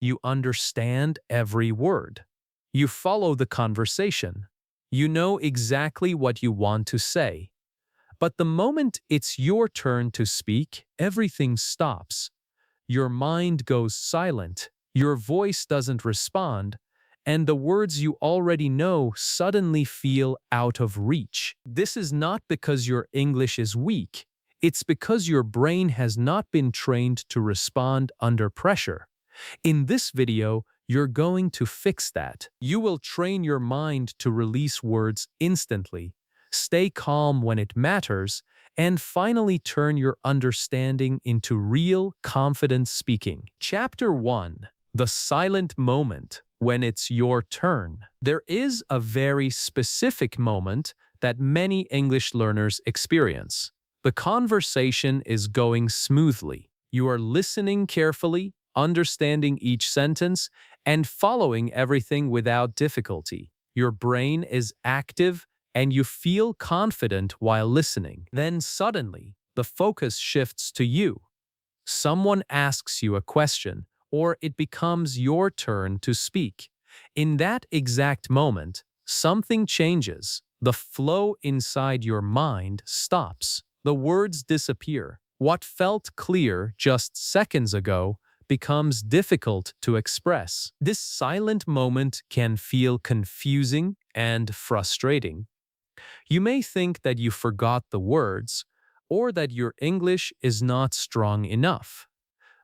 You understand every word. You follow the conversation. You know exactly what you want to say. But the moment it's your turn to speak, everything stops. Your mind goes silent, your voice doesn't respond, and the words you already know suddenly feel out of reach. This is not because your English is weak. It's because your brain has not been trained to respond under pressure. In this video, you're going to fix that. You will train your mind to release words instantly, stay calm when it matters, and finally turn your understanding into real, confident speaking. Chapter 1. The silent moment when it's your turn. There is a very specific moment that many English learners experience. The conversation is going smoothly. You are listening carefully, understanding each sentence, and following everything without difficulty. Your brain is active and you feel confident while listening. Then suddenly, the focus shifts to you. Someone asks you a question, or it becomes your turn to speak. In that exact moment, something changes. The flow inside your mind stops. The words disappear. What felt clear just seconds ago becomes difficult to express. This silent moment can feel confusing and frustrating. You may think that you forgot the words or that your English is not strong enough.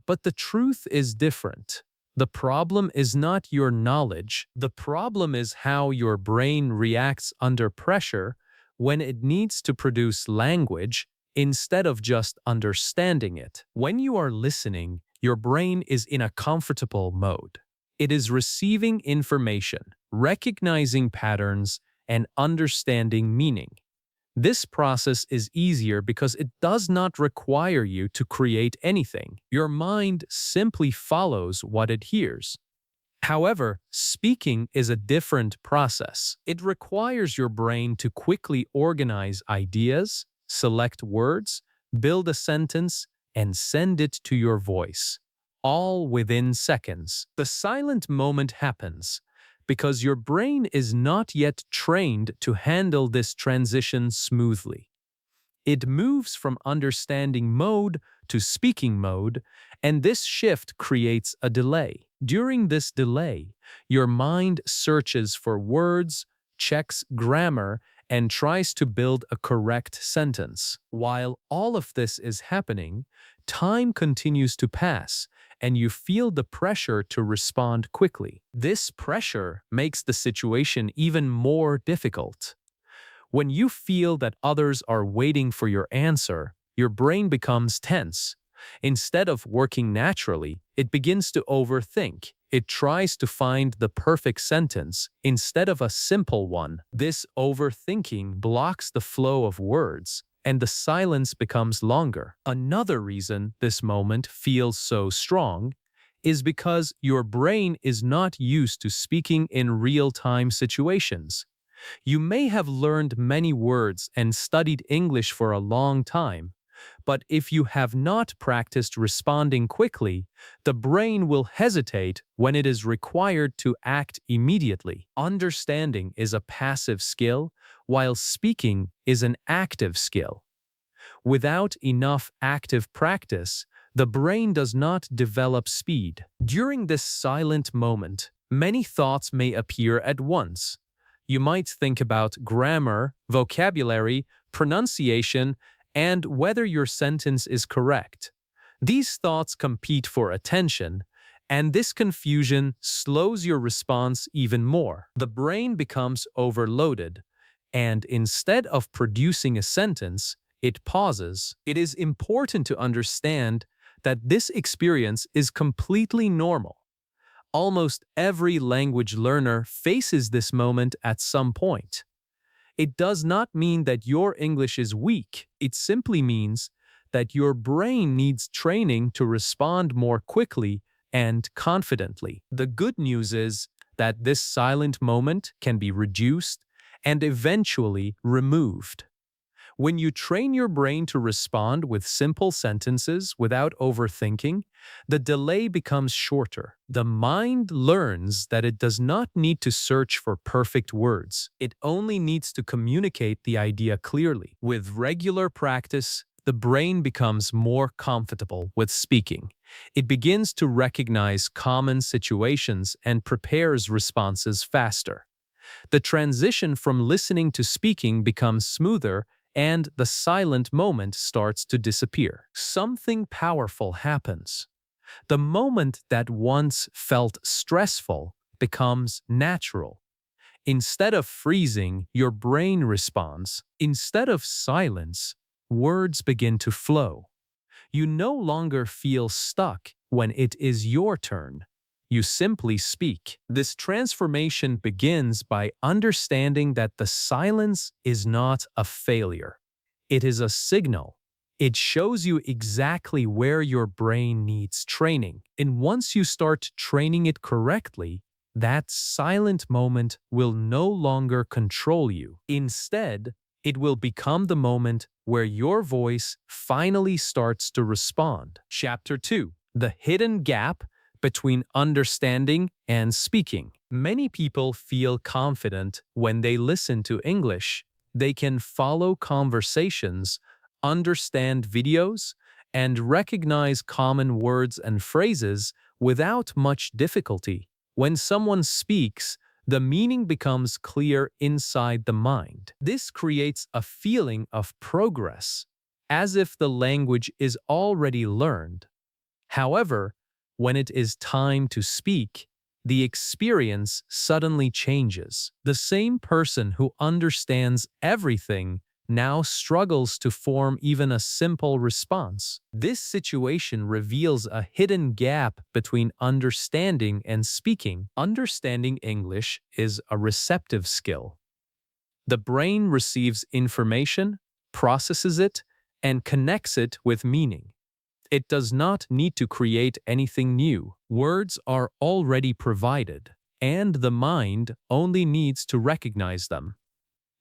But the truth is different. The problem is not your knowledge. The problem is how your brain reacts under pressure when it needs to produce language instead of just understanding it. When you are listening, your brain is in a comfortable mode. It is receiving information, recognizing patterns, and understanding meaning. This process is easier because it does not require you to create anything. Your mind simply follows what it hears. However, speaking is a different process. It requires your brain to quickly organize ideas, select words, build a sentence, and send it to your voice, all within seconds. The silent moment happens because your brain is not yet trained to handle this transition smoothly. It moves from understanding mode to speaking mode, and this shift creates a delay. During this delay, your mind searches for words, checks grammar, and tries to build a correct sentence. While all of this is happening, time continues to pass, and you feel the pressure to respond quickly. This pressure makes the situation even more difficult. When you feel that others are waiting for your answer, your brain becomes tense. Instead of working naturally, it begins to overthink. It tries to find the perfect sentence instead of a simple one. This overthinking blocks the flow of words, and the silence becomes longer. Another reason this moment feels so strong is because your brain is not used to speaking in real-time situations. You may have learned many words and studied English for a long time, but if you have not practiced responding quickly, the brain will hesitate when it is required to act immediately. Understanding is a passive skill, while speaking is an active skill. Without enough active practice, the brain does not develop speed. During this silent moment, many thoughts may appear at once. You might think about grammar, vocabulary, pronunciation, and whether your sentence is correct. These thoughts compete for attention, and this confusion slows your response even more. The brain becomes overloaded, and instead of producing a sentence, it pauses. It is important to understand that this experience is completely normal. Almost every language learner faces this moment at some point. It does not mean that your English is weak. It simply means that your brain needs training to respond more quickly and confidently. The good news is that this silent moment can be reduced and eventually removed. When you train your brain to respond with simple sentences without overthinking, the delay becomes shorter. The mind learns that it does not need to search for perfect words. It only needs to communicate the idea clearly. With regular practice, the brain becomes more comfortable with speaking. It begins to recognize common situations and prepares responses faster. The transition from listening to speaking becomes smoother, and the silent moment starts to disappear. Something powerful happens. The moment that once felt stressful becomes natural. Instead of freezing, your brain responds. Instead of silence, words begin to flow. You no longer feel stuck when it is your turn. You simply speak. This transformation begins by understanding that the silence is not a failure. It is a signal. It shows you exactly where your brain needs training. And once you start training it correctly, that silent moment will no longer control you. Instead, it will become the moment where your voice finally starts to respond. Chapter 2. The hidden gap between understanding and speaking. Many people feel confident when they listen to English. They can follow conversations, understand videos, and recognize common words and phrases without much difficulty. When someone speaks, the meaning becomes clear inside the mind. This creates a feeling of progress, as if the language is already learned. However, when it is time to speak, the experience suddenly changes. The same person who understands everything now struggles to form even a simple response. This situation reveals a hidden gap between understanding and speaking. Understanding English is a receptive skill. The brain receives information, processes it, and connects it with meaning. It does not need to create anything new. Words are already provided, and the mind only needs to recognize them.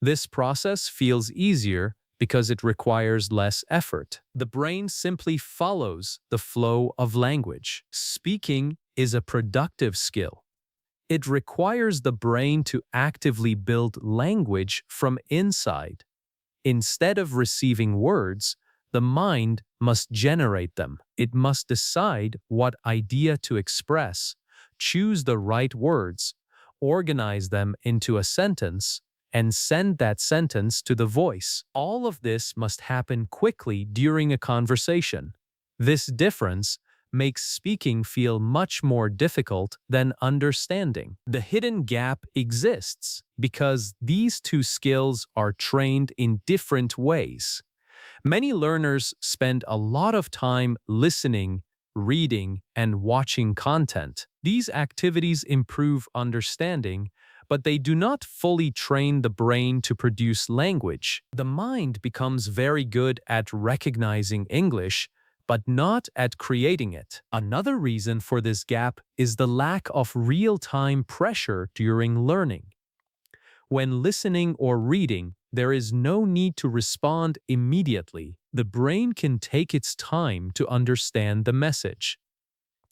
This process feels easier because it requires less effort. The brain simply follows the flow of language. Speaking is a productive skill. It requires the brain to actively build language from inside. Instead of receiving words, the mind must generate them. It must decide what idea to express, choose the right words, organize them into a sentence, and send that sentence to the voice. All of this must happen quickly during a conversation. This difference makes speaking feel much more difficult than understanding. The hidden gap exists because these two skills are trained in different ways. Many learners spend a lot of time listening, reading, and watching content. These activities improve understanding, but they do not fully train the brain to produce language. The mind becomes very good at recognizing English, but not at creating it. Another reason for this gap is the lack of real-time pressure during learning. When listening or reading, there is no need to respond immediately. The brain can take its time to understand the message.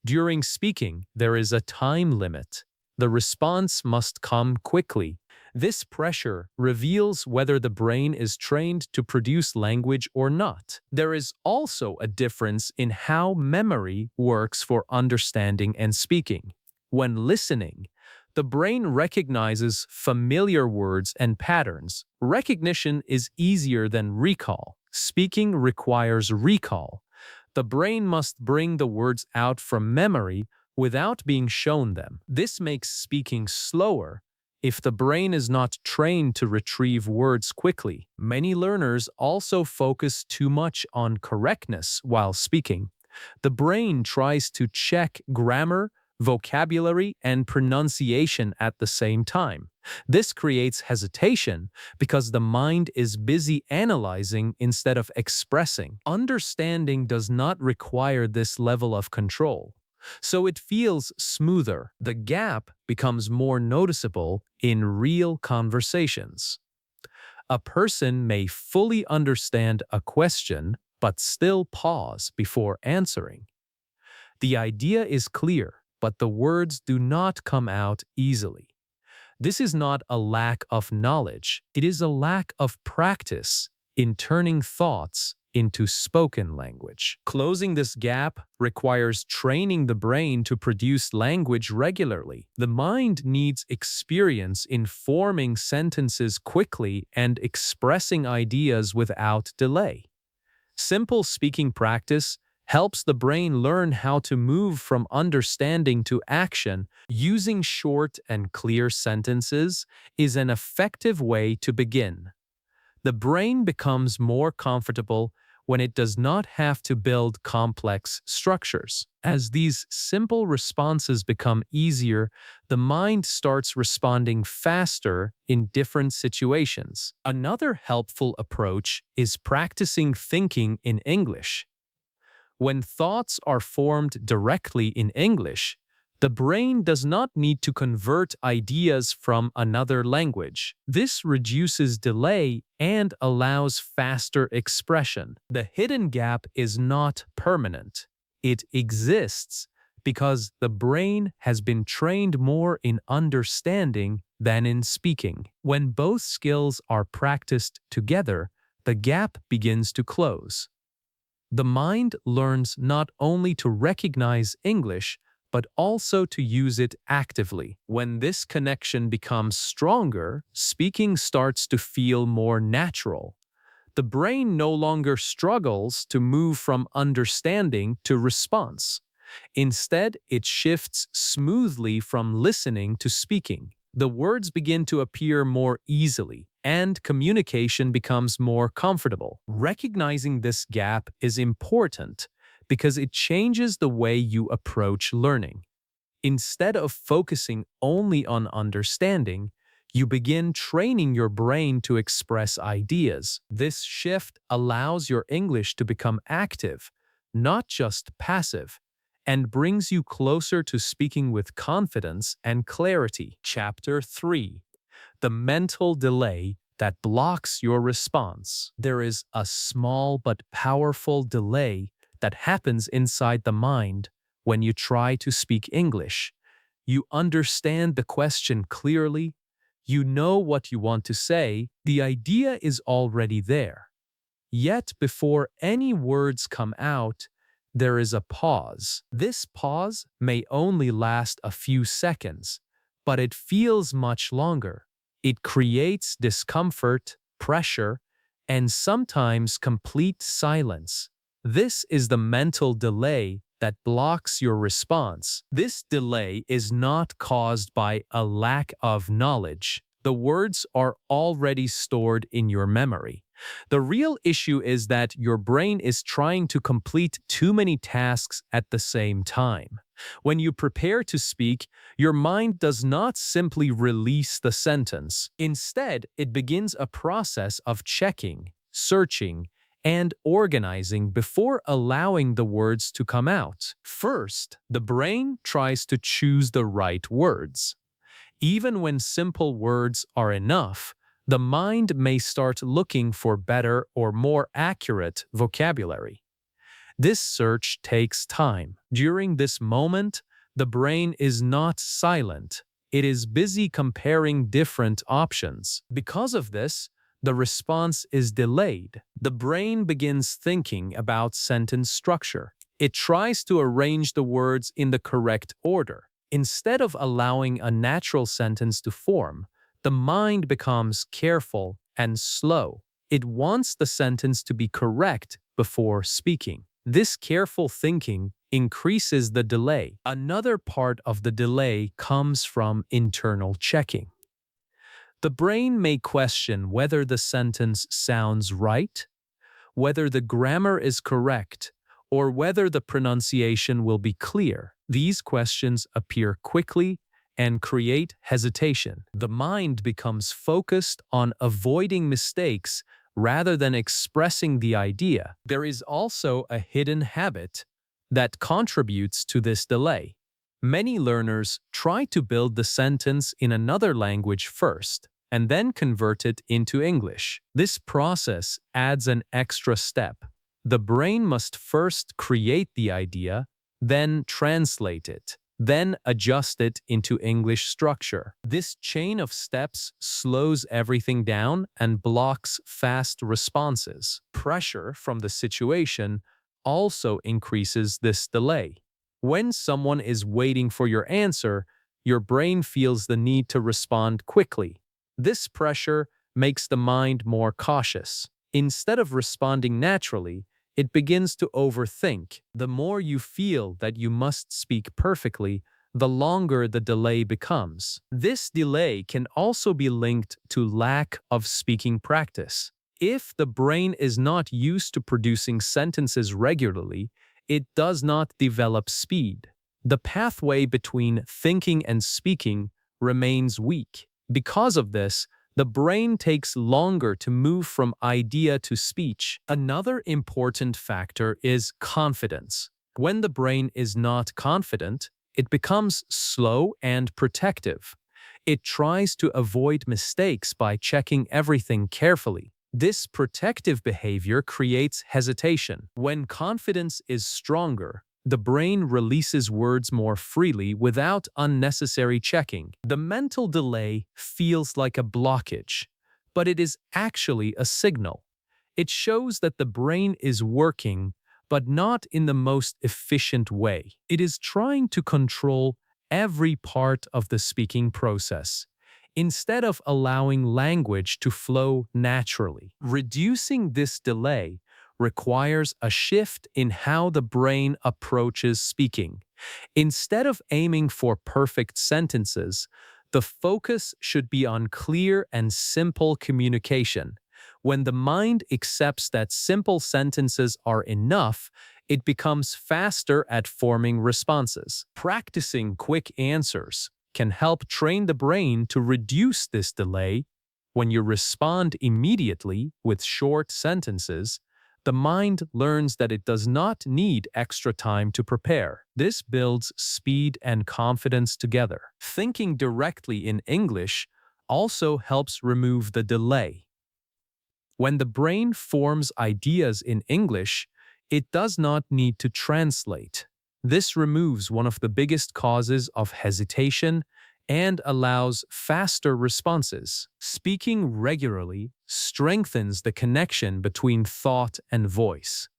During speaking, there is a time limit. The response must come quickly. This pressure reveals whether the brain is trained to produce language or not. There is also a difference in how memory works for understanding and speaking. When listening, the brain recognizes familiar words and patterns. Recognition is easier than recall. Speaking requires recall. The brain must bring the words out from memory without being shown them. This makes speaking slower if the brain is not trained to retrieve words quickly. Many learners also focus too much on correctness while speaking. The brain tries to check grammar, vocabulary, and pronunciation at the same time. This creates hesitation because the mind is busy analyzing instead of expressing. Understanding does not require this level of control, so it feels smoother. The gap becomes more noticeable in real conversations. A person may fully understand a question but still pause before answering. The idea is clear, but the words do not come out easily. This is not a lack of knowledge, it is a lack of practice in turning thoughts into spoken language. Closing this gap requires training the brain to produce language regularly. The mind needs experience in forming sentences quickly and expressing ideas without delay. Simple speaking practice helps the brain learn how to move from understanding to action. Using short and clear sentences is an effective way to begin. The brain becomes more comfortable when it does not have to build complex structures. As these simple responses become easier, the mind starts responding faster in different situations. Another helpful approach is practicing thinking in English. When thoughts are formed directly in English, the brain does not need to convert ideas from another language. This reduces delay and allows faster expression. The hidden gap is not permanent. It exists because the brain has been trained more in understanding than in speaking. When both skills are practiced together, the gap begins to close. The mind learns not only to recognize English, but also to use it actively. When this connection becomes stronger, speaking starts to feel more natural. The brain no longer struggles to move from understanding to response. Instead, it shifts smoothly from listening to speaking. The words begin to appear more easily, and communication becomes more comfortable. Recognizing this gap is important because it changes the way you approach learning. Instead of focusing only on understanding, you begin training your brain to express ideas. This shift allows your English to become active, not just passive, and brings you closer to speaking with confidence and clarity. Chapter 3. The mental delay that blocks your response. There is a small but powerful delay that happens inside the mind when you try to speak English. You understand the question clearly, you know what you want to say, the idea is already there. Yet before any words come out, there is a pause. This pause may only last a few seconds, but it feels much longer. It creates discomfort, pressure, and sometimes complete silence. This is the mental delay that blocks your response. This delay is not caused by a lack of knowledge. The words are already stored in your memory. The real issue is that your brain is trying to complete too many tasks at the same time. When you prepare to speak, your mind does not simply release the sentence. Instead, it begins a process of checking, searching, and organizing before allowing the words to come out. First, the brain tries to choose the right words. Even when simple words are enough, the mind may start looking for better or more accurate vocabulary. This search takes time. During this moment, the brain is not silent. It is busy comparing different options. Because of this, the response is delayed. The brain begins thinking about sentence structure. It tries to arrange the words in the correct order. Instead of allowing a natural sentence to form, the mind becomes careful and slow. It wants the sentence to be correct before speaking. This careful thinking increases the delay. Another part of the delay comes from internal checking. The brain may question whether the sentence sounds right, whether the grammar is correct, or whether the pronunciation will be clear. These questions appear quickly and create hesitation. The mind becomes focused on avoiding mistakes rather than expressing the idea. There is also a hidden habit that contributes to this delay. Many learners try to build the sentence in another language first, and then convert it into English. This process adds an extra step. The brain must first create the idea, then translate it, then adjust it into English structure. This chain of steps slows everything down and blocks fast responses. Pressure from the situation also increases this delay. When someone is waiting for your answer, your brain feels the need to respond quickly. This pressure makes the mind more cautious. Instead of responding naturally, it begins to overthink. The more you feel that you must speak perfectly, the longer the delay becomes. This delay can also be linked to lack of speaking practice. If the brain is not used to producing sentences regularly, it does not develop speed. The pathway between thinking and speaking remains weak. Because of this, the brain takes longer to move from idea to speech. Another important factor is confidence. When the brain is not confident, it becomes slow and protective. It tries to avoid mistakes by checking everything carefully. This protective behavior creates hesitation. When confidence is stronger, the brain releases words more freely without unnecessary checking. The mental delay feels like a blockage, but it is actually a signal. It shows that the brain is working, but not in the most efficient way. It is trying to control every part of the speaking process, instead of allowing language to flow naturally. Reducing this delay requires a shift in how the brain approaches speaking. Instead of aiming for perfect sentences, the focus should be on clear and simple communication. When the mind accepts that simple sentences are enough, it becomes faster at forming responses. Practicing quick answers can help train the brain to reduce this delay. When you respond immediately with short sentences, the mind learns that it does not need extra time to prepare. This builds speed and confidence together. Thinking directly in English also helps remove the delay. When the brain forms ideas in English, it does not need to translate. This removes one of the biggest causes of hesitation and allows faster responses. Speaking regularly strengthens the connection between thought and voice.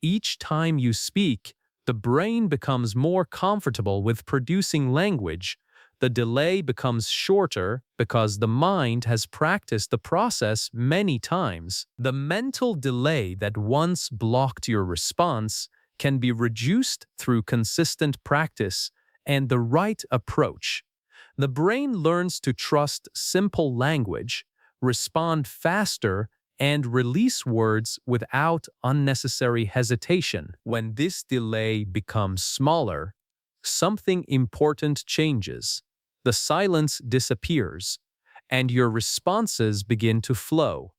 Each time you speak, the brain becomes more comfortable with producing language. The delay becomes shorter because the mind has practiced the process many times. The mental delay that once blocked your response can be reduced through consistent practice and the right approach. The brain learns to trust simple language, respond faster, and release words without unnecessary hesitation. When this delay becomes smaller, something important changes. The silence disappears, and your responses begin to flow.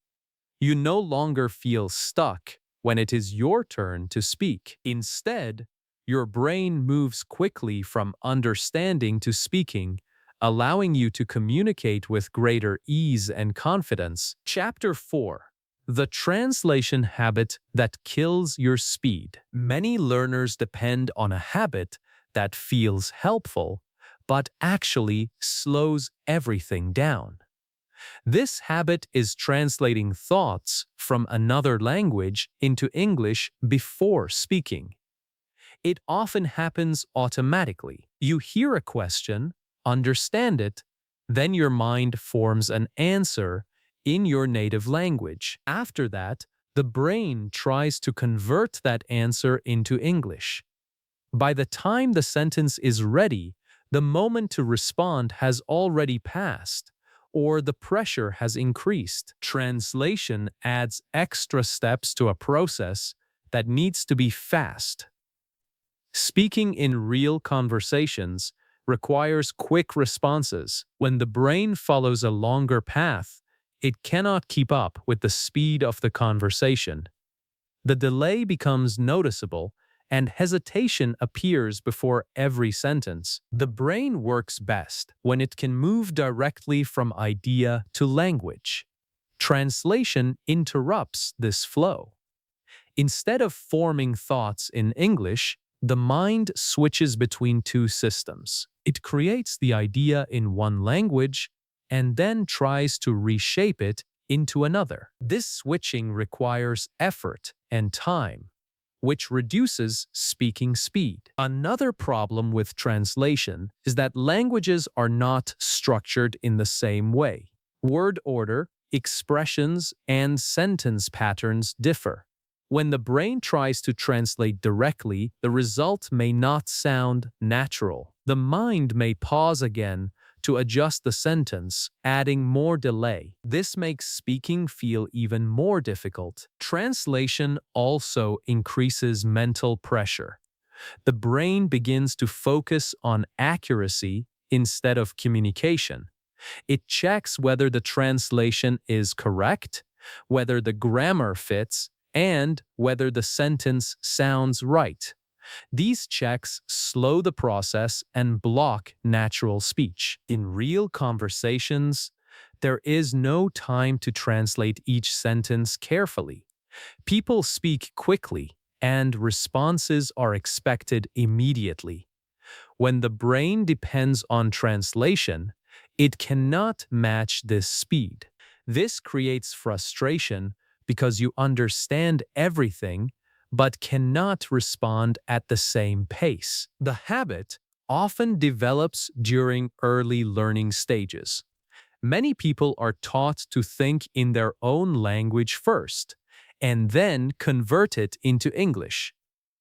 You no longer feel stuck when it is your turn to speak. Instead, your brain moves quickly from understanding to speaking, allowing you to communicate with greater ease and confidence. Chapter 4. The translation habit that kills your speed. Many learners depend on a habit that feels helpful, but actually slows everything down. This habit is translating thoughts from another language into English before speaking. It often happens automatically. You hear a question, understand it, then your mind forms an answer in your native language. After that, the brain tries to convert that answer into English. By the time the sentence is ready, the moment to respond has already passed, or the pressure has increased. Translation adds extra steps to a process that needs to be fast. Speaking in real conversations requires quick responses. When the brain follows a longer path, it cannot keep up with the speed of the conversation. The delay becomes noticeable, and hesitation appears before every sentence. The brain works best when it can move directly from idea to language. Translation interrupts this flow. Instead of forming thoughts in English, the mind switches between two systems. It creates the idea in one language and then tries to reshape it into another. This switching requires effort and time, which reduces speaking speed. Another problem with translation is that languages are not structured in the same way. Word order, expressions, and sentence patterns differ. When the brain tries to translate directly, the result may not sound natural. The mind may pause again to adjust the sentence, adding more delay. This makes speaking feel even more difficult. Translation also increases mental pressure. The brain begins to focus on accuracy instead of communication. It checks whether the translation is correct, whether the grammar fits, and whether the sentence sounds right. These checks slow the process and block natural speech. In real conversations, there is no time to translate each sentence carefully. People speak quickly, and responses are expected immediately. When the brain depends on translation, it cannot match this speed. This creates frustration because you understand everything but cannot respond at the same pace. The habit often develops during early learning stages. Many people are taught to think in their own language first, and then convert it into English.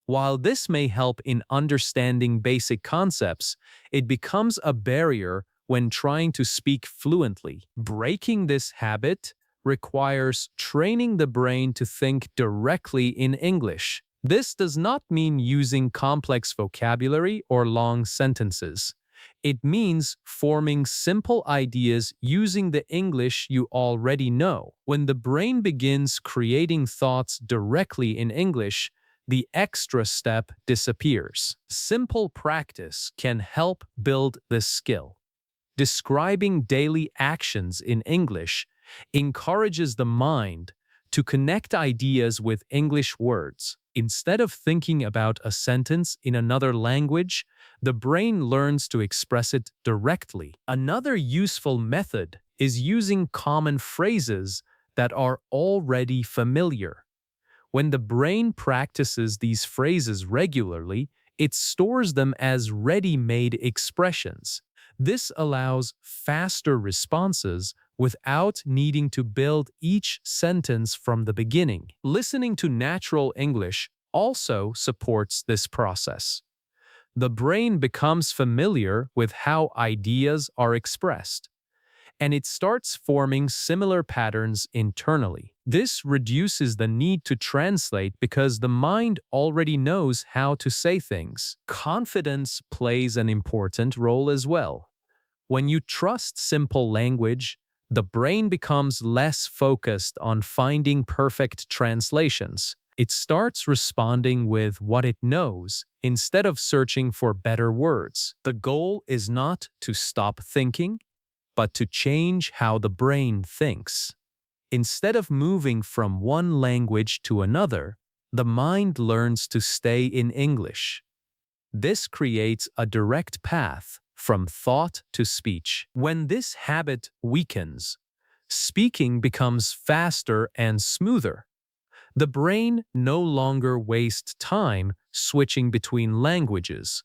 While this may help in understanding basic concepts, it becomes a barrier when trying to speak fluently. Breaking this habit requires training the brain to think directly in English. This does not mean using complex vocabulary or long sentences. It means forming simple ideas using the English you already know. When the brain begins creating thoughts directly in English, the extra step disappears. Simple practice can help build this skill. Describing daily actions in English encourages the mind to connect ideas with English words. Instead of thinking about a sentence in another language, the brain learns to express it directly. Another useful method is using common phrases that are already familiar. When the brain practices these phrases regularly, it stores them as ready-made expressions. This allows faster responses without needing to build each sentence from the beginning. Listening to natural English also supports this process. The brain becomes familiar with how ideas are expressed, and it starts forming similar patterns internally. This reduces the need to translate because the mind already knows how to say things. Confidence plays an important role as well. When you trust simple language, the brain becomes less focused on finding perfect translations. It starts responding with what it knows instead of searching for better words. The goal is not to stop thinking, but to change how the brain thinks. Instead of moving from one language to another, the mind learns to stay in English. This creates a direct path from thought to speech. When this habit weakens, speaking becomes faster and smoother. The brain no longer wastes time switching between languages.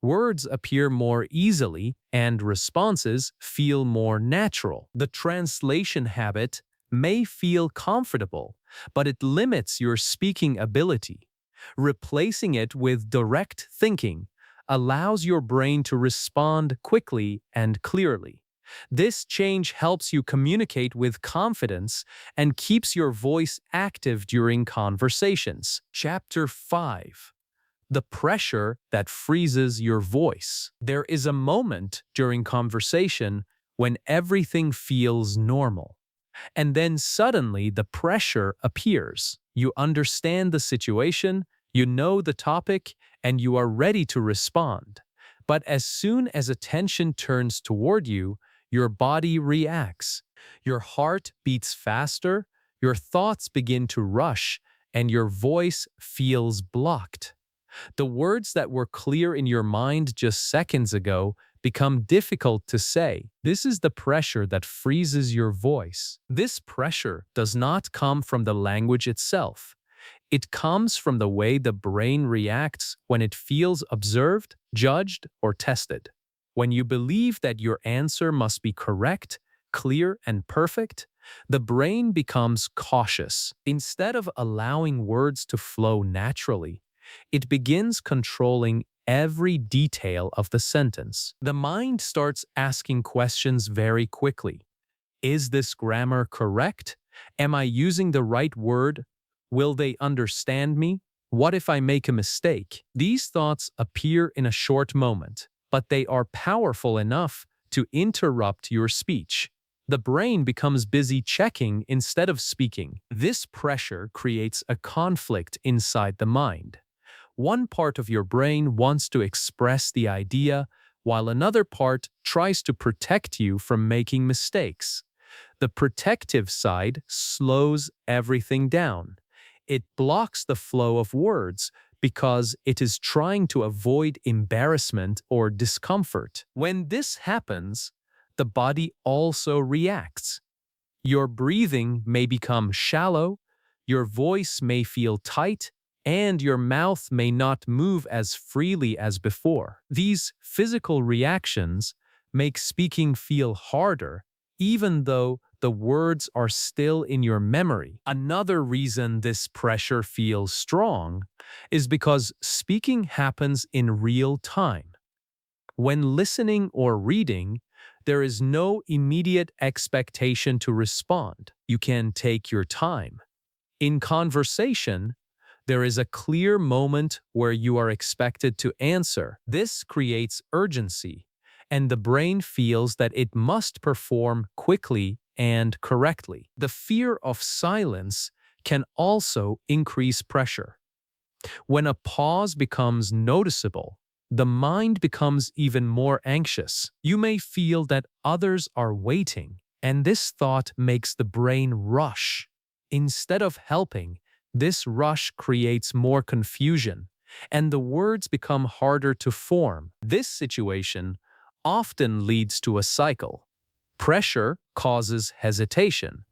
Words appear more easily and responses feel more natural. The translation habit may feel comfortable, but it limits your speaking ability. Replacing it with direct thinking allows your brain to respond quickly and clearly. This change helps you communicate with confidence and keeps your voice active during conversations. Chapter 5. The pressure that freezes your voice. There is a moment during conversation when everything feels normal, and then suddenly the pressure appears. You understand the situation, You know the topic and you are ready to respond. But as soon as attention turns toward you, your body reacts. Your heart beats faster, your thoughts begin to rush, and your voice feels blocked. The words that were clear in your mind just seconds ago become difficult to say. This is the pressure that freezes your voice. This pressure does not come from the language itself. It comes from the way the brain reacts when it feels observed, judged, or tested. When you believe that your answer must be correct, clear, and perfect, the brain becomes cautious. Instead of allowing words to flow naturally, it begins controlling every detail of the sentence. The mind starts asking questions very quickly. Is this grammar correct? Am I using the right word? Will they understand me? What if I make a mistake? These thoughts appear in a short moment, but they are powerful enough to interrupt your speech. The brain becomes busy checking instead of speaking. This pressure creates a conflict inside the mind. One part of your brain wants to express the idea, while another part tries to protect you from making mistakes. The protective side slows everything down. It blocks the flow of words because it is trying to avoid embarrassment or discomfort. When this happens, the body also reacts. Your breathing may become shallow, your voice may feel tight, and your mouth may not move as freely as before. These physical reactions make speaking feel harder, even though the words are still in your memory. Another reason this pressure feels strong is because speaking happens in real time. When listening or reading, there is no immediate expectation to respond. You can take your time. In conversation, there is a clear moment where you are expected to answer. This creates urgency, and the brain feels that it must perform quickly and correctly. The fear of silence can also increase pressure. When a pause becomes noticeable, the mind becomes even more anxious. You may feel that others are waiting, and this thought makes the brain rush. Instead of helping, this rush creates more confusion, and the words become harder to form. This situation often leads to a cycle. Pressure causes hesitation.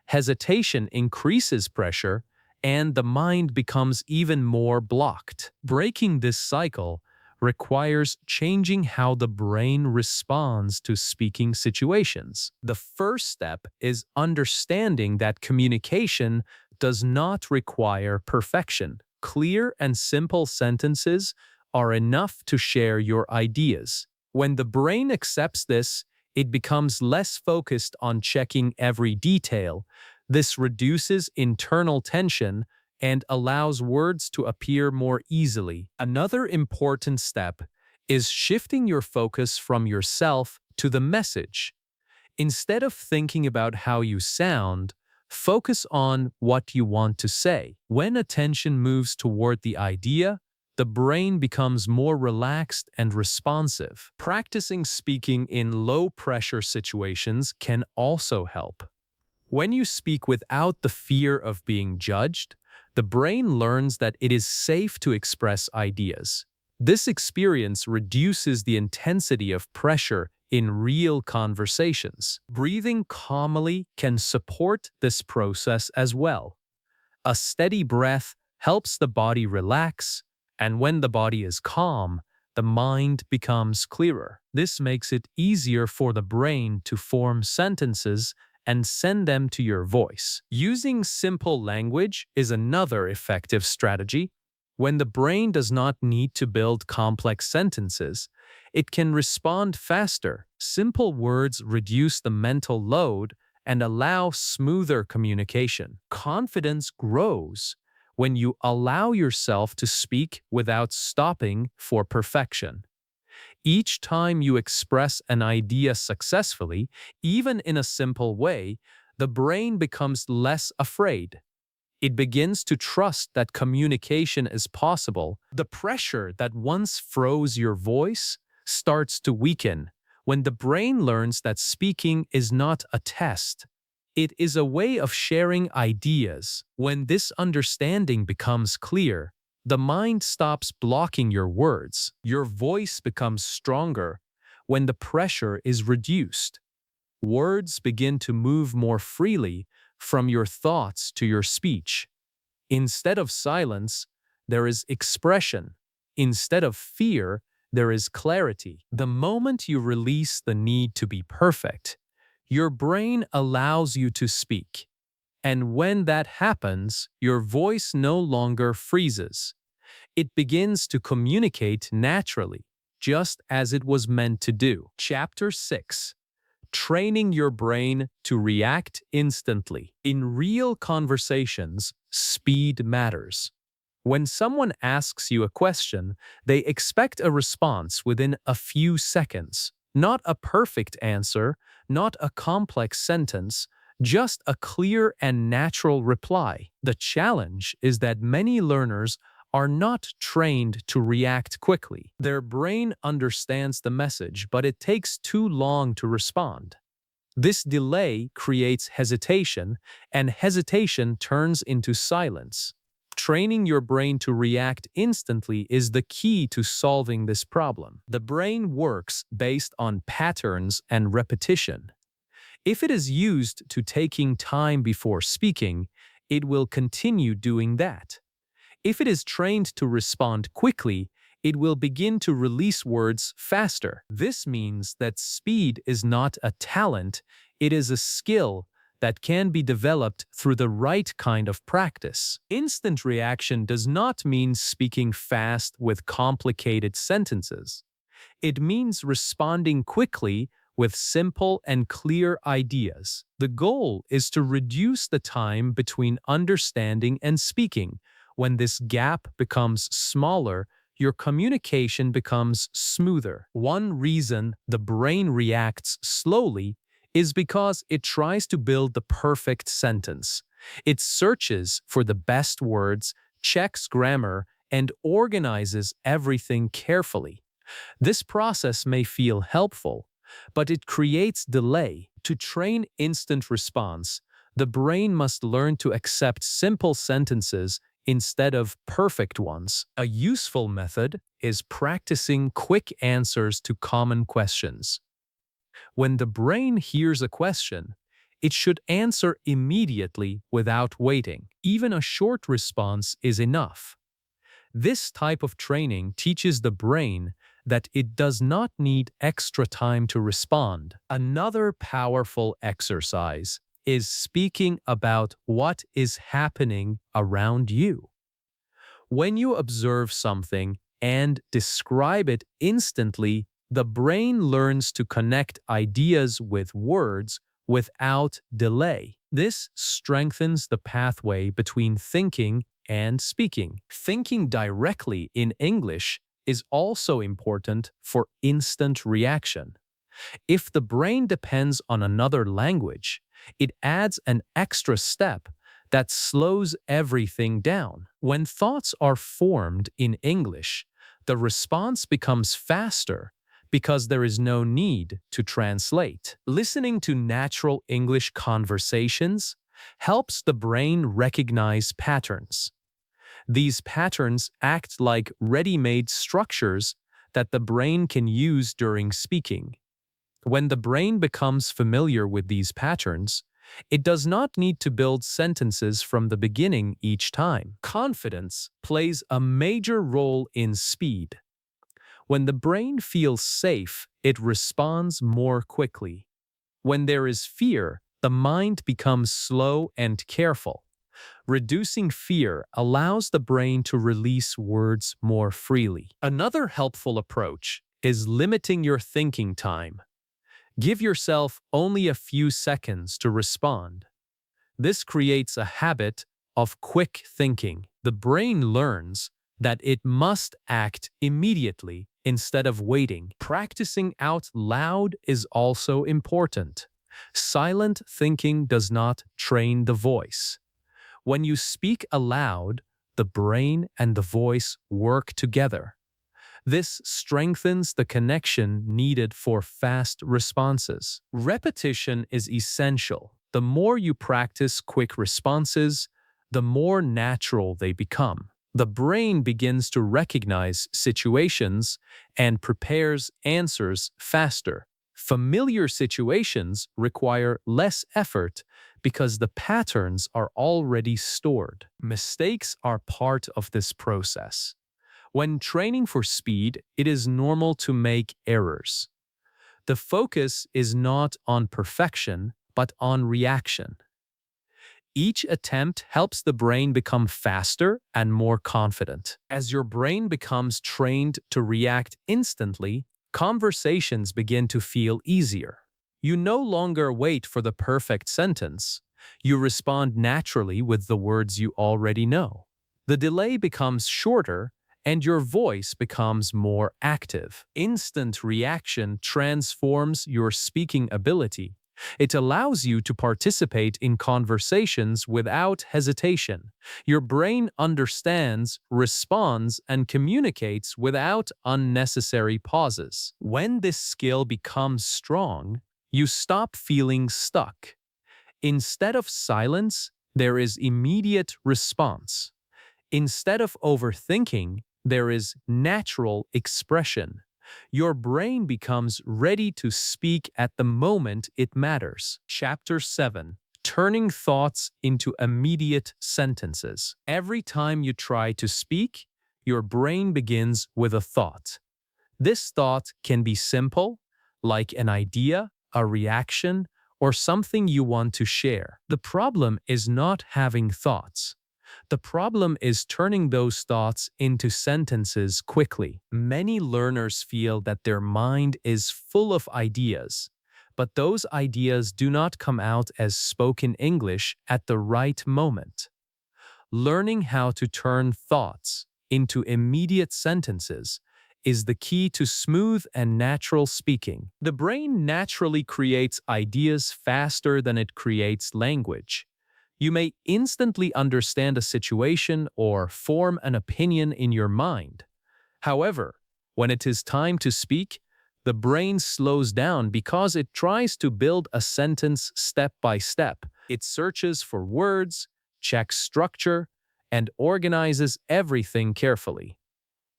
Hesitation increases pressure, and the mind becomes even more blocked. Breaking this cycle requires changing how the brain responds to speaking situations. The first step is understanding that communication does not require perfection. Clear and simple sentences are enough to share your ideas. When the brain accepts this, it becomes less focused on checking every detail. This reduces internal tension and allows words to appear more easily. Another important step is shifting your focus from yourself to the message. Instead of thinking about how you sound, focus on what you want to say. When attention moves toward the idea, the brain becomes more relaxed and responsive. Practicing speaking in low-pressure situations can also help. When you speak without the fear of being judged, the brain learns that it is safe to express ideas. This experience reduces the intensity of pressure in real conversations. Breathing calmly can support this process as well. A steady breath helps the body relax, and when the body is calm, the mind becomes clearer. This makes it easier for the brain to form sentences and send them to your voice. Using simple language is another effective strategy. When the brain does not need to build complex sentences, it can respond faster. Simple words reduce the mental load and allow smoother communication. Confidence grows when you allow yourself to speak without stopping for perfection. Each time you express an idea successfully, even in a simple way, the brain becomes less afraid. It begins to trust that communication is possible. The pressure that once froze your voice starts to weaken when the brain learns that speaking is not a test. It is a way of sharing ideas. When this understanding becomes clear, the mind stops blocking your words. Your voice becomes stronger when the pressure is reduced. Words begin to move more freely from your thoughts to your speech. Instead of silence, there is expression. Instead of fear, there is clarity. The moment you release the need to be perfect, your brain allows you to speak. And when that happens, your voice no longer freezes. It begins to communicate naturally, just as it was meant to do. Chapter 6. Training your brain to react instantly. In real conversations, speed matters. When someone asks you a question, they expect a response within a few seconds. Not a perfect answer, not a complex sentence, just a clear and natural reply. The challenge is that many learners are not trained to react quickly. Their brain understands the message, but it takes too long to respond. This delay creates hesitation, and hesitation turns into silence. Training your brain to react instantly is the key to solving this problem. The brain works based on patterns and repetition. If it is used to taking time before speaking, it will continue doing that. If it is trained to respond quickly, it will begin to release words faster. This means that speed is not a talent, it is a skill that can be developed through the right kind of practice. Instant reaction does not mean speaking fast with complicated sentences. It means responding quickly with simple and clear ideas. The goal is to reduce the time between understanding and speaking. When this gap becomes smaller, your communication becomes smoother. One reason the brain reacts slowly is because it tries to build the perfect sentence. It searches for the best words, checks grammar, and organizes everything carefully. This process may feel helpful, but it creates delay. To train instant response, the brain must learn to accept simple sentences instead of perfect ones. A useful method is practicing quick answers to common questions. When the brain hears a question, it should answer immediately without waiting. Even a short response is enough. This type of training teaches the brain that it does not need extra time to respond. Another powerful exercise is speaking about what is happening around you. When you observe something and describe it instantly, the brain learns to connect ideas with words without delay. This strengthens the pathway between thinking and speaking. Thinking directly in English is also important for instant reaction. If the brain depends on another language, it adds an extra step that slows everything down. When thoughts are formed in English, the response becomes faster because there is no need to translate. Listening to natural English conversations helps the brain recognize patterns. These patterns act like ready-made structures that the brain can use during speaking. When the brain becomes familiar with these patterns, it does not need to build sentences from the beginning each time. Confidence plays a major role in speed. When the brain feels safe, it responds more quickly. When there is fear, the mind becomes slow and careful. Reducing fear allows the brain to release words more freely. Another helpful approach is limiting your thinking time. Give yourself only a few seconds to respond. This creates a habit of quick thinking. The brain learns that it must act immediately instead of waiting. Practicing out loud is also important. Silent thinking does not train the voice. When you speak aloud, the brain and the voice work together. This strengthens the connection needed for fast responses. Repetition is essential. The more you practice quick responses, the more natural they become. The brain begins to recognize situations and prepares answers faster. Familiar situations require less effort because the patterns are already stored. Mistakes are part of this process. When training for speed, it is normal to make errors. The focus is not on perfection, but on reaction. Each attempt helps the brain become faster and more confident. As your brain becomes trained to react instantly, conversations begin to feel easier. You no longer wait for the perfect sentence. You respond naturally with the words you already know. The delay becomes shorter, and your voice becomes more active. Instant reaction transforms your speaking ability. It allows you to participate in conversations without hesitation. Your brain understands, responds, and communicates without unnecessary pauses. When this skill becomes strong, you stop feeling stuck. Instead of silence, there is immediate response. Instead of overthinking, there is natural expression. Your brain becomes ready to speak at the moment it matters. Chapter 7. Turning thoughts into immediate sentences. Every time you try to speak, your brain begins with a thought. This thought can be simple, like an idea, a reaction, or something you want to share. The problem is not having thoughts. The problem is turning those thoughts into sentences quickly. Many learners feel that their mind is full of ideas, but those ideas do not come out as spoken English at the right moment. Learning how to turn thoughts into immediate sentences is the key to smooth and natural speaking. The brain naturally creates ideas faster than it creates language. You may instantly understand a situation or form an opinion in your mind. However, when it is time to speak, the brain slows down because it tries to build a sentence step by step. It searches for words, checks structure, and organizes everything carefully.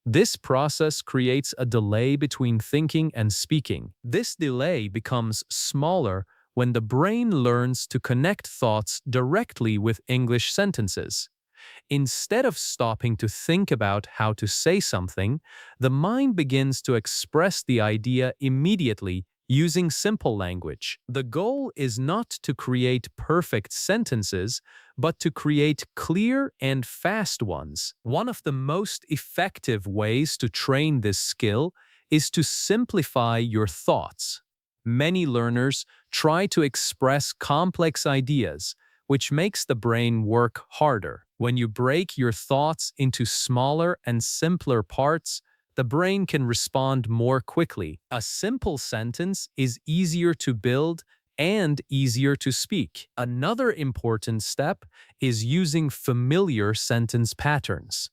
This process creates a delay between thinking and speaking. This delay becomes smaller when the brain learns to connect thoughts directly with English sentences. Instead of stopping to think about how to say something, the mind begins to express the idea immediately using simple language. The goal is not to create perfect sentences, but to create clear and fast ones. One of the most effective ways to train this skill is to simplify your thoughts. Many learners try to express complex ideas, which makes the brain work harder. When you break your thoughts into smaller and simpler parts, the brain can respond more quickly. A simple sentence is easier to build and easier to speak. Another important step is using familiar sentence patterns.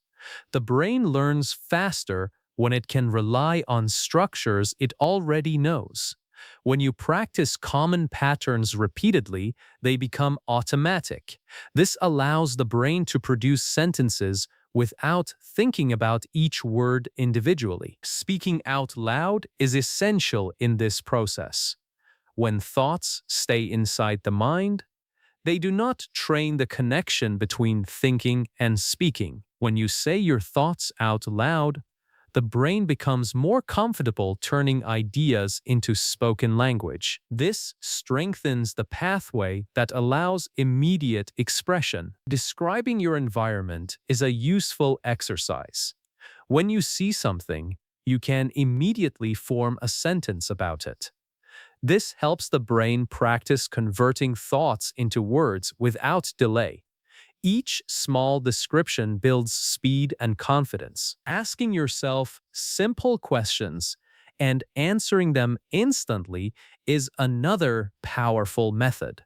The brain learns faster when it can rely on structures it already knows. When you practice common patterns repeatedly, they become automatic. This allows the brain to produce sentences without thinking about each word individually. Speaking out loud is essential in this process. When thoughts stay inside the mind, they do not train the connection between thinking and speaking. When you say your thoughts out loud, the brain becomes more comfortable turning ideas into spoken language. This strengthens the pathway that allows immediate expression. Describing your environment is a useful exercise. When you see something, you can immediately form a sentence about it. This helps the brain practice converting thoughts into words without delay. Each small description builds speed and confidence. Asking yourself simple questions and answering them instantly is another powerful method.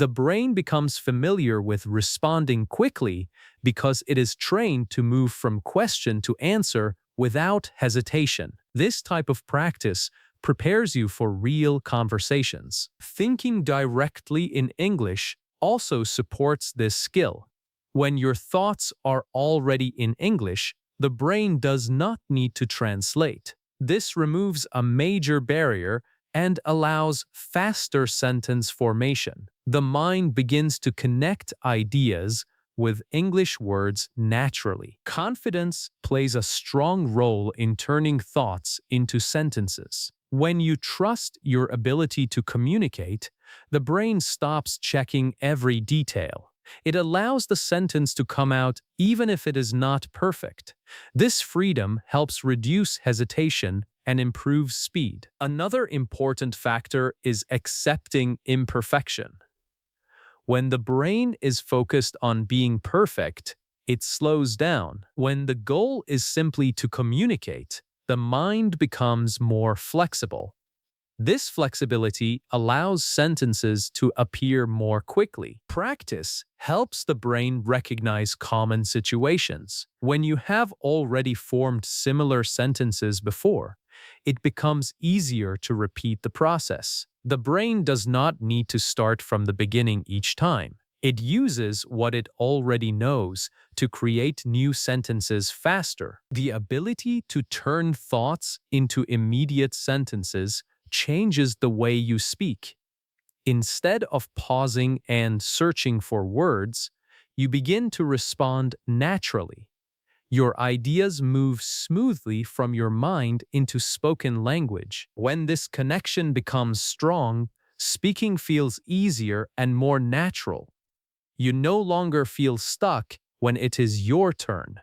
The brain becomes familiar with responding quickly because it is trained to move from question to answer without hesitation. This type of practice prepares you for real conversations. Thinking directly in English also supports this skill. When your thoughts are already in English, the brain does not need to translate. This removes a major barrier and allows faster sentence formation. The mind begins to connect ideas with English words naturally. Confidence plays a strong role in turning thoughts into sentences. When you trust your ability to communicate, the brain stops checking every detail. It allows the sentence to come out even if it is not perfect. This freedom helps reduce hesitation and improves speed. Another important factor is accepting imperfection. When the brain is focused on being perfect, it slows down. When the goal is simply to communicate, the mind becomes more flexible. This flexibility allows sentences to appear more quickly. Practice helps the brain recognize common situations. When you have already formed similar sentences before, it becomes easier to repeat the process. The brain does not need to start from the beginning each time. It uses what it already knows to create new sentences faster. The ability to turn thoughts into immediate sentences changes the way you speak. Instead of pausing and searching for words, you begin to respond naturally. Your ideas move smoothly from your mind into spoken language. When this connection becomes strong, speaking feels easier and more natural. You no longer feel stuck when it is your turn.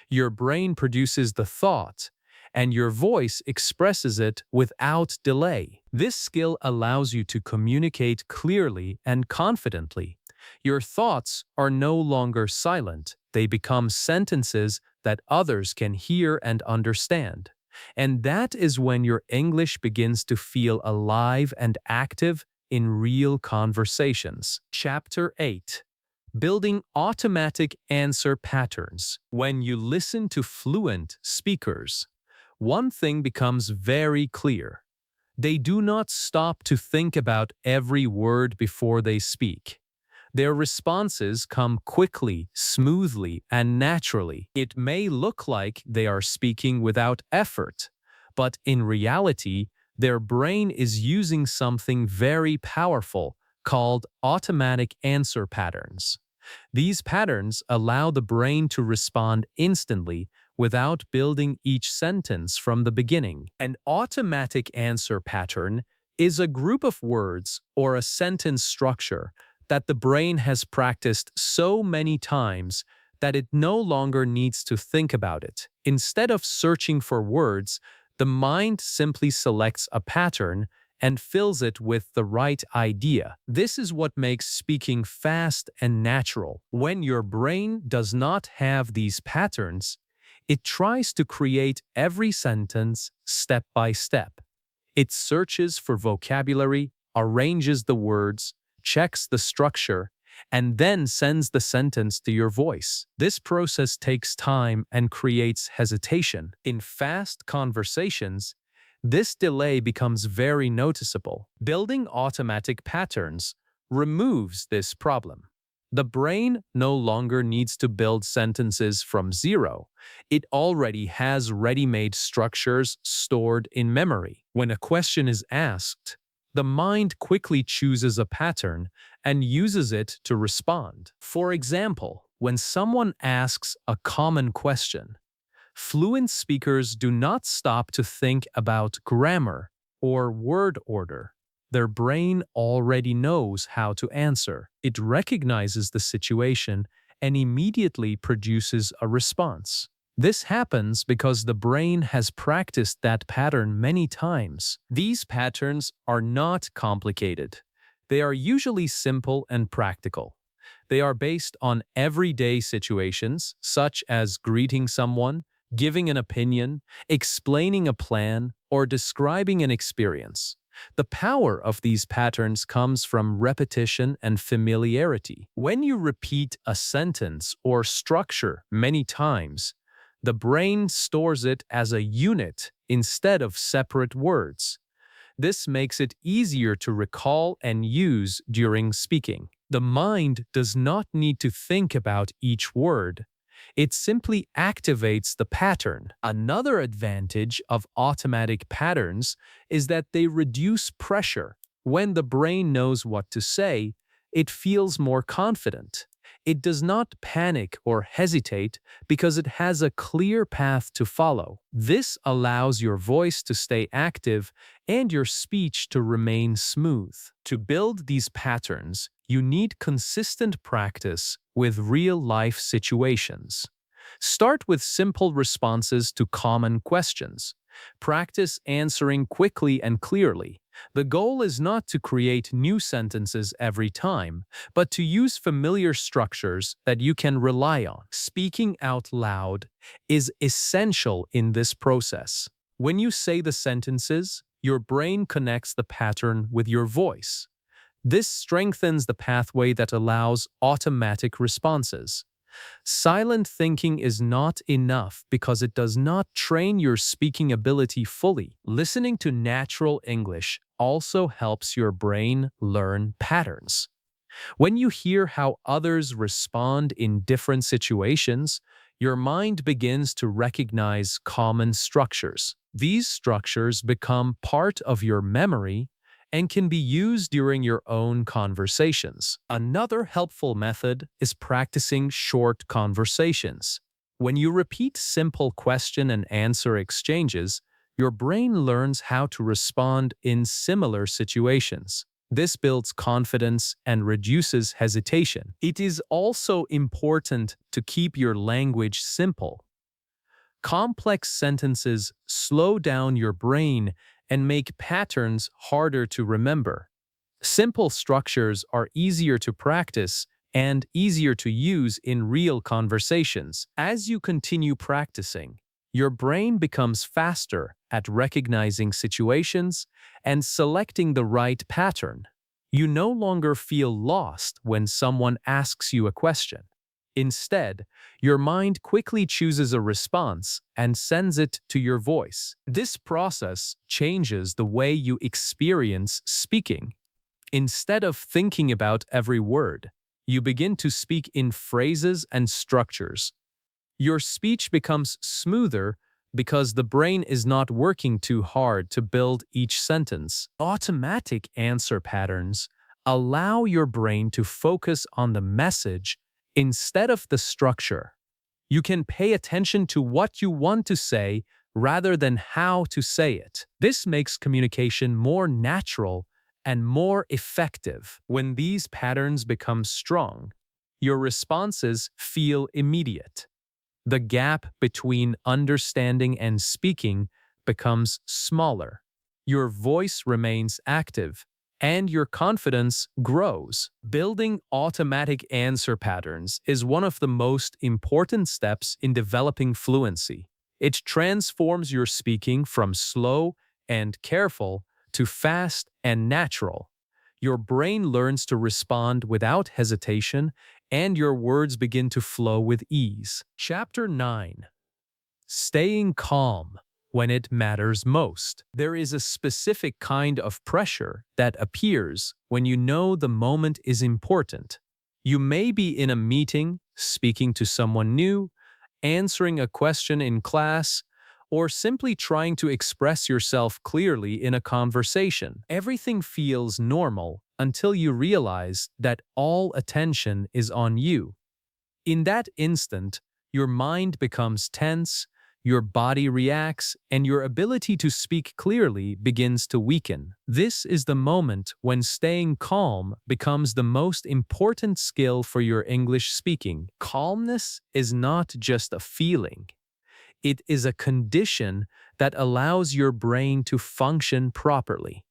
Your brain produces the thought, and your voice expresses it without delay. This skill allows you to communicate clearly and confidently. Your thoughts are no longer silent. They become sentences that others can hear and understand. And that is when your English begins to feel alive and active in real conversations. Chapter 8. Building automatic answer patterns. When you listen to fluent speakers, one thing becomes very clear. They do not stop to think about every word before they speak. Their responses come quickly, smoothly, and naturally. It may look like they are speaking without effort, but in reality, their brain is using something very powerful called automatic answer patterns. These patterns allow the brain to respond instantly without building each sentence from the beginning. An automatic answer pattern is a group of words or a sentence structure that the brain has practiced so many times that it no longer needs to think about it. Instead of searching for words, the mind simply selects a pattern and fills it with the right idea. This is what makes speaking fast and natural. When your brain does not have these patterns, it tries to create every sentence step by step. It searches for vocabulary, arranges the words, checks the structure, and then sends the sentence to your voice. This process takes time and creates hesitation. In fast conversations, this delay becomes very noticeable. Building automatic patterns removes this problem. The brain no longer needs to build sentences from zero. It already has ready-made structures stored in memory. When a question is asked, the mind quickly chooses a pattern and uses it to respond. For example, when someone asks a common question, fluent speakers do not stop to think about grammar or word order. Their brain already knows how to answer. It recognizes the situation and immediately produces a response. This happens because the brain has practiced that pattern many times. These patterns are not complicated. They are usually simple and practical. They are based on everyday situations, such as greeting someone, giving an opinion, explaining a plan, or describing an experience. The power of these patterns comes from repetition and familiarity. When you repeat a sentence or structure many times, the brain stores it as a unit instead of separate words. This makes it easier to recall and use during speaking. The mind does not need to think about each word. It simply activates the pattern. Another advantage of automatic patterns is that they reduce pressure. When the brain knows what to say, it feels more confident. It does not panic or hesitate because it has a clear path to follow. This allows your voice to stay active and your speech to remain smooth. To build these patterns, you need consistent practice with real-life situations. Start with simple responses to common questions. Practice answering quickly and clearly. The goal is not to create new sentences every time, but to use familiar structures that you can rely on. Speaking out loud is essential in this process. When you say the sentences, your brain connects the pattern with your voice. This strengthens the pathway that allows automatic responses. Silent thinking is not enough because it does not train your speaking ability fully. Listening to natural English also helps your brain learn patterns. When you hear how others respond in different situations, your mind begins to recognize common structures. These structures become part of your memory and can be used during your own conversations. Another helpful method is practicing short conversations. When you repeat simple question and answer exchanges, your brain learns how to respond in similar situations. This builds confidence and reduces hesitation. It is also important to keep your language simple. Complex sentences slow down your brain and make patterns harder to remember. Simple structures are easier to practice and easier to use in real conversations. As you continue practicing, your brain becomes faster at recognizing situations and selecting the right pattern. You no longer feel lost when someone asks you a question. Instead, your mind quickly chooses a response and sends it to your voice. This process changes the way you experience speaking. Instead of thinking about every word, you begin to speak in phrases and structures. Your speech becomes smoother because the brain is not working too hard to build each sentence. Automatic answer patterns allow your brain to focus on the message instead of the structure. You can pay attention to what you want to say rather than how to say it. This makes communication more natural and more effective. When these patterns become strong, your responses feel immediate. The gap between understanding and speaking becomes smaller. Your voice remains active, and your confidence grows. Building automatic answer patterns is one of the most important steps in developing fluency. It transforms your speaking from slow and careful to fast and natural. Your brain learns to respond without hesitation, and your words begin to flow with ease. Chapter 9. Staying calm when it matters most. There is a specific kind of pressure that appears when you know the moment is important. You may be in a meeting, speaking to someone new, answering a question in class, or simply trying to express yourself clearly in a conversation. Everything feels normal until you realize that all attention is on you. In that instant, your mind becomes tense, your body reacts, and your ability to speak clearly begins to weaken. This is the moment when staying calm becomes the most important skill for your English speaking. Calmness is not just a feeling. It is a condition that allows your brain to function properly.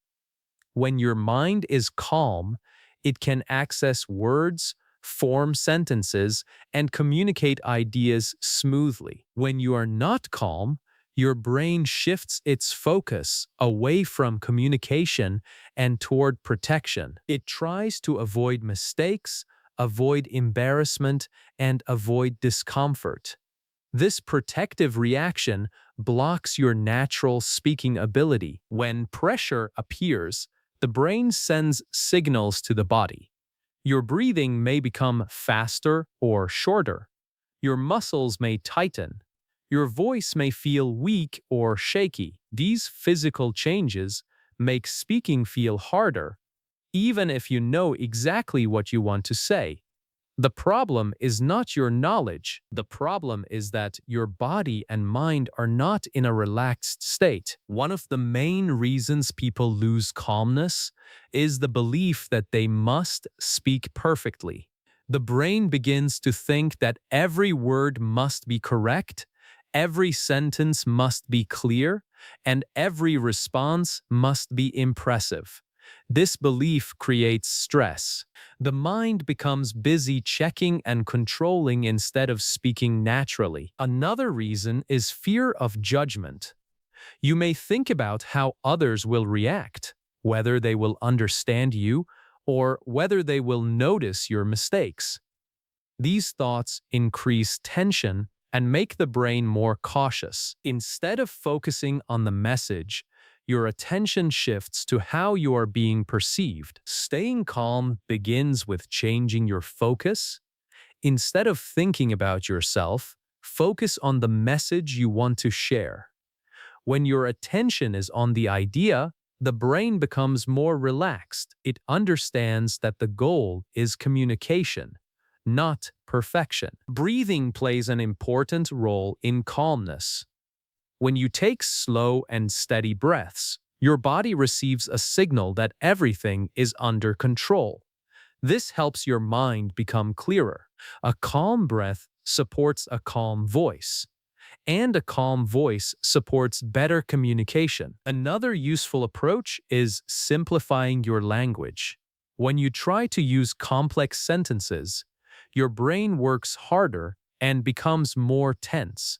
When your mind is calm, it can access words, form sentences, and communicate ideas smoothly. When you are not calm, your brain shifts its focus away from communication and toward protection. It tries to avoid mistakes, avoid embarrassment, and avoid discomfort. This protective reaction blocks your natural speaking ability. When pressure appears, the brain sends signals to the body. Your breathing may become faster or shorter. Your muscles may tighten. Your voice may feel weak or shaky. These physical changes make speaking feel harder, even if you know exactly what you want to say. The problem is not your knowledge. The problem is that your body and mind are not in a relaxed state. One of the main reasons people lose calmness is the belief that they must speak perfectly. The brain begins to think that every word must be correct, every sentence must be clear, and every response must be impressive. This belief creates stress. The mind becomes busy checking and controlling instead of speaking naturally. Another reason is fear of judgment. You may think about how others will react, whether they will understand you or whether they will notice your mistakes. These thoughts increase tension and make the brain more cautious. Instead of focusing on the message, your attention shifts to how you are being perceived. Staying calm begins with changing your focus. Instead of thinking about yourself, focus on the message you want to share. When your attention is on the idea, the brain becomes more relaxed. It understands that the goal is communication, not perfection. Breathing plays an important role in calmness. When you take slow and steady breaths, your body receives a signal that everything is under control. This helps your mind become clearer. A calm breath supports a calm voice, and a calm voice supports better communication. Another useful approach is simplifying your language. When you try to use complex sentences, your brain works harder and becomes more tense.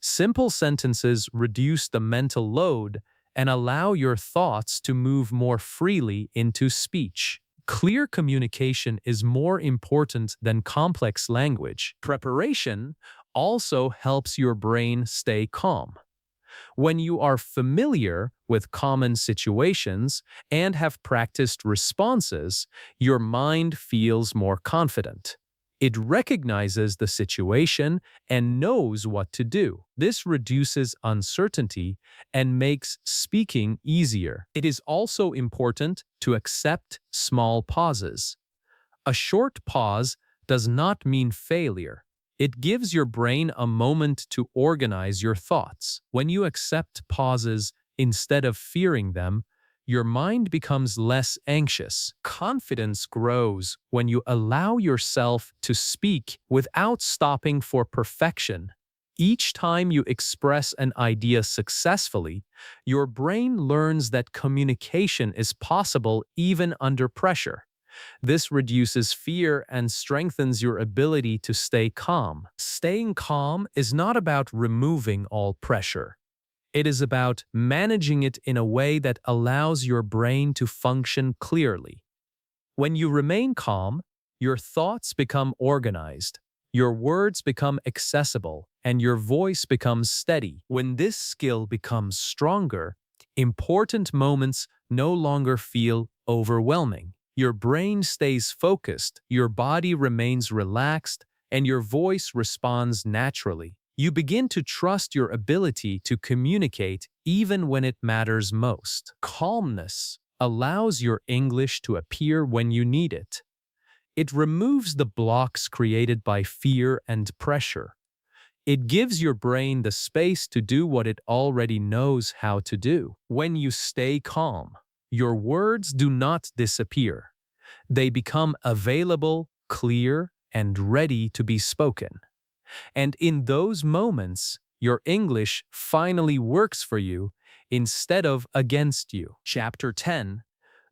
Simple sentences reduce the mental load and allow your thoughts to move more freely into speech. Clear communication is more important than complex language. Preparation also helps your brain stay calm. When you are familiar with common situations and have practiced responses, your mind feels more confident. It recognizes the situation and knows what to do. This reduces uncertainty and makes speaking easier. It is also important to accept small pauses. A short pause does not mean failure. It gives your brain a moment to organize your thoughts. When you accept pauses instead of fearing them, your mind becomes less anxious. Confidence grows when you allow yourself to speak without stopping for perfection. Each time you express an idea successfully, your brain learns that communication is possible even under pressure. This reduces fear and strengthens your ability to stay calm. Staying calm is not about removing all pressure. It is about managing it in a way that allows your brain to function clearly. When you remain calm, your thoughts become organized, your words become accessible, and your voice becomes steady. When this skill becomes stronger, important moments no longer feel overwhelming. Your brain stays focused, your body remains relaxed, and your voice responds naturally. You begin to trust your ability to communicate even when it matters most. Calmness allows your English to appear when you need it. It removes the blocks created by fear and pressure. It gives your brain the space to do what it already knows how to do. When you stay calm, your words do not disappear. They become available, clear, and ready to be spoken. And in those moments, your English finally works for you instead of against you. Chapter 10.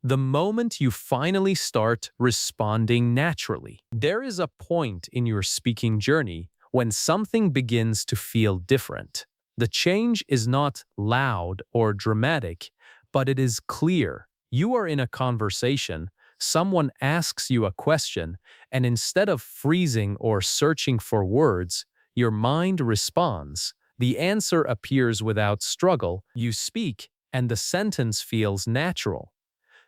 The moment you finally start responding naturally. There is a point in your speaking journey when something begins to feel different. The change is not loud or dramatic, but it is clear. You are in a conversation, someone asks you a question, and instead of freezing or searching for words, your mind responds. The answer appears without struggle, you speak, and the sentence feels natural.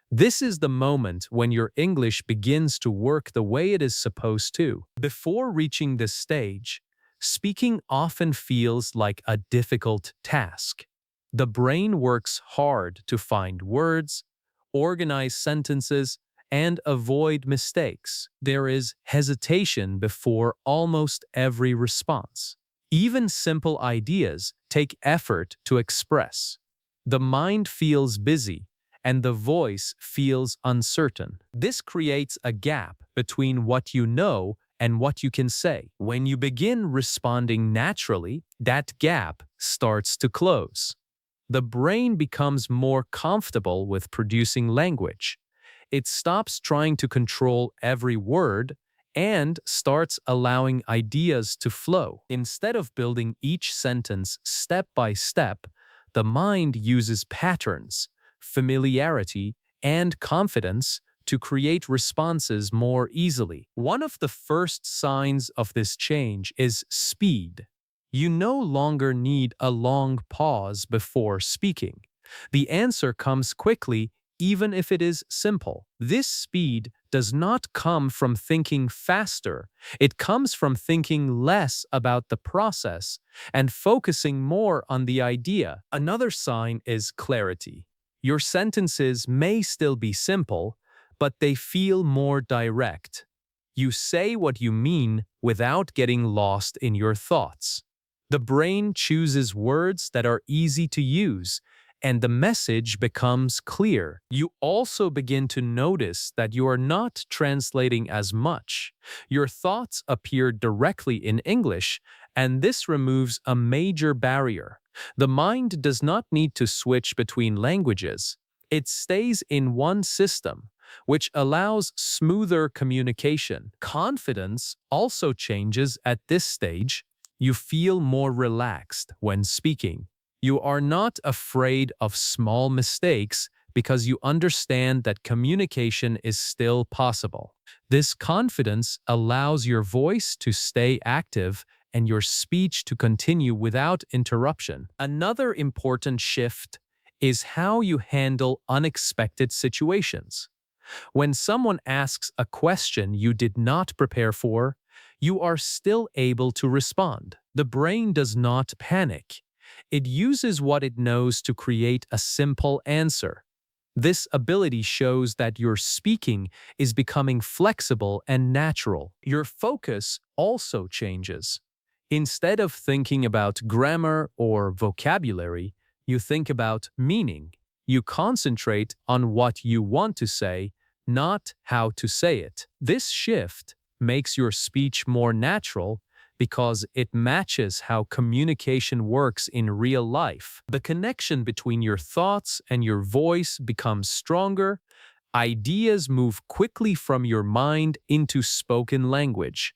This is the moment when your English begins to work the way it is supposed to. Before reaching this stage, speaking often feels like a difficult task. The brain works hard to find words, organize sentences, and avoid mistakes. There is hesitation before almost every response. Even simple ideas take effort to express. The mind feels busy, and the voice feels uncertain. This creates a gap between what you know and what you can say. When you begin responding naturally, that gap starts to close. The brain becomes more comfortable with producing language. It stops trying to control every word and starts allowing ideas to flow. Instead of building each sentence step by step, the mind uses patterns, familiarity, and confidence to create responses more easily. One of the first signs of this change is speed. You no longer need a long pause before speaking. The answer comes quickly, even if it is simple. This speed does not come from thinking faster. It comes from thinking less about the process and focusing more on the idea. Another sign is clarity. Your sentences may still be simple, but they feel more direct. You say what you mean without getting lost in your thoughts. The brain chooses words that are easy to use, and the message becomes clear. You also begin to notice that you are not translating as much. Your thoughts appear directly in English, and this removes a major barrier. The mind does not need to switch between languages. It stays in one system, which allows smoother communication. Confidence also changes at this stage. You feel more relaxed when speaking. You are not afraid of small mistakes because you understand that communication is still possible. This confidence allows your voice to stay active and your speech to continue without interruption. Another important shift is how you handle unexpected situations. When someone asks a question you did not prepare for, you are still able to respond. The brain does not panic. It uses what it knows to create a simple answer. This ability shows that your speaking is becoming flexible and natural. Your focus also changes. Instead of thinking about grammar or vocabulary, you think about meaning. You concentrate on what you want to say, not how to say it. This shift makes your speech more natural because it matches how communication works in real life. The connection between your thoughts and your voice becomes stronger. Ideas move quickly from your mind into spoken language.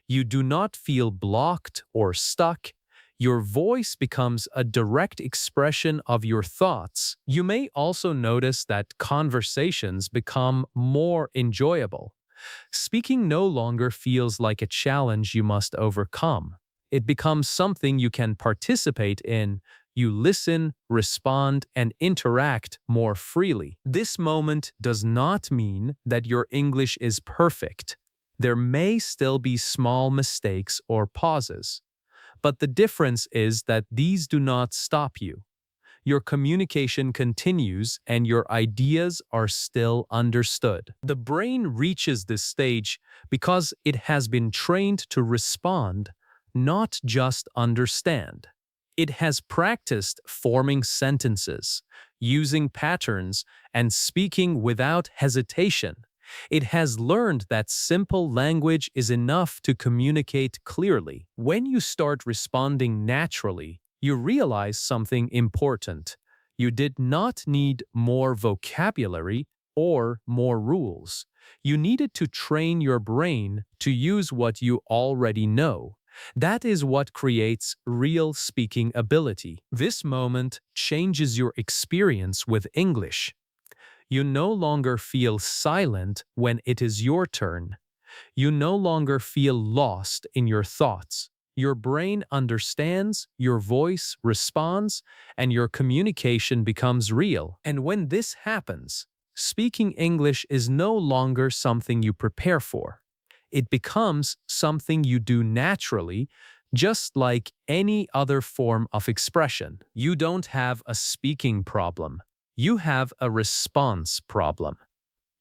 You do not feel blocked or stuck. Your voice becomes a direct expression of your thoughts. You may also notice that conversations become more enjoyable. Speaking no longer feels like a challenge you must overcome. It becomes something you can participate in. You listen, respond, and interact more freely. This moment does not mean that your English is perfect. There may still be small mistakes or pauses. But the difference is that these do not stop you. Your communication continues and your ideas are still understood. The brain reaches this stage because it has been trained to respond, not just understand. It has practiced forming sentences, using patterns, and speaking without hesitation. It has learned that simple language is enough to communicate clearly. When you start responding naturally, you realize something important. You did not need more vocabulary or more rules. You needed to train your brain to use what you already know. That is what creates real speaking ability. This moment changes your experience with English. You no longer feel silent when it is your turn. You no longer feel lost in your thoughts. Your brain understands, your voice responds, and your communication becomes real. And when this happens, speaking English is no longer something you prepare for. It becomes something you do naturally, just like any other form of expression. You don't have a speaking problem. You have a response problem.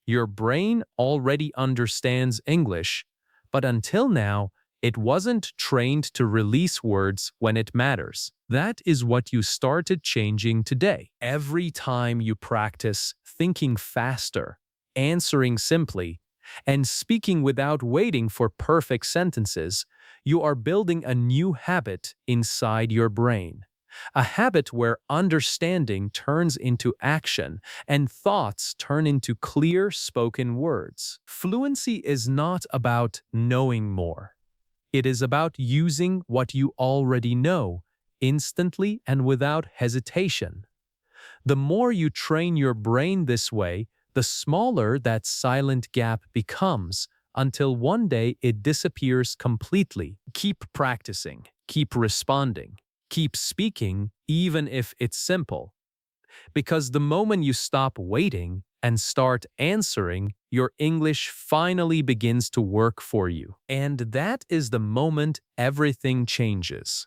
Your brain already understands English, but until now, it wasn't trained to release words when it matters. That is what you started changing today. Every time you practice thinking faster, answering simply, and speaking without waiting for perfect sentences, you are building a new habit inside your brain. A habit where understanding turns into action and thoughts turn into clear spoken words. Fluency is not about knowing more. It is about using what you already know, instantly and without hesitation. The more you train your brain this way, the smaller that silent gap becomes, until one day it disappears completely. Keep practicing, keep responding, keep speaking, even if it's simple. Because the moment you stop waiting and start answering, your English finally begins to work for you. And that is the moment everything changes.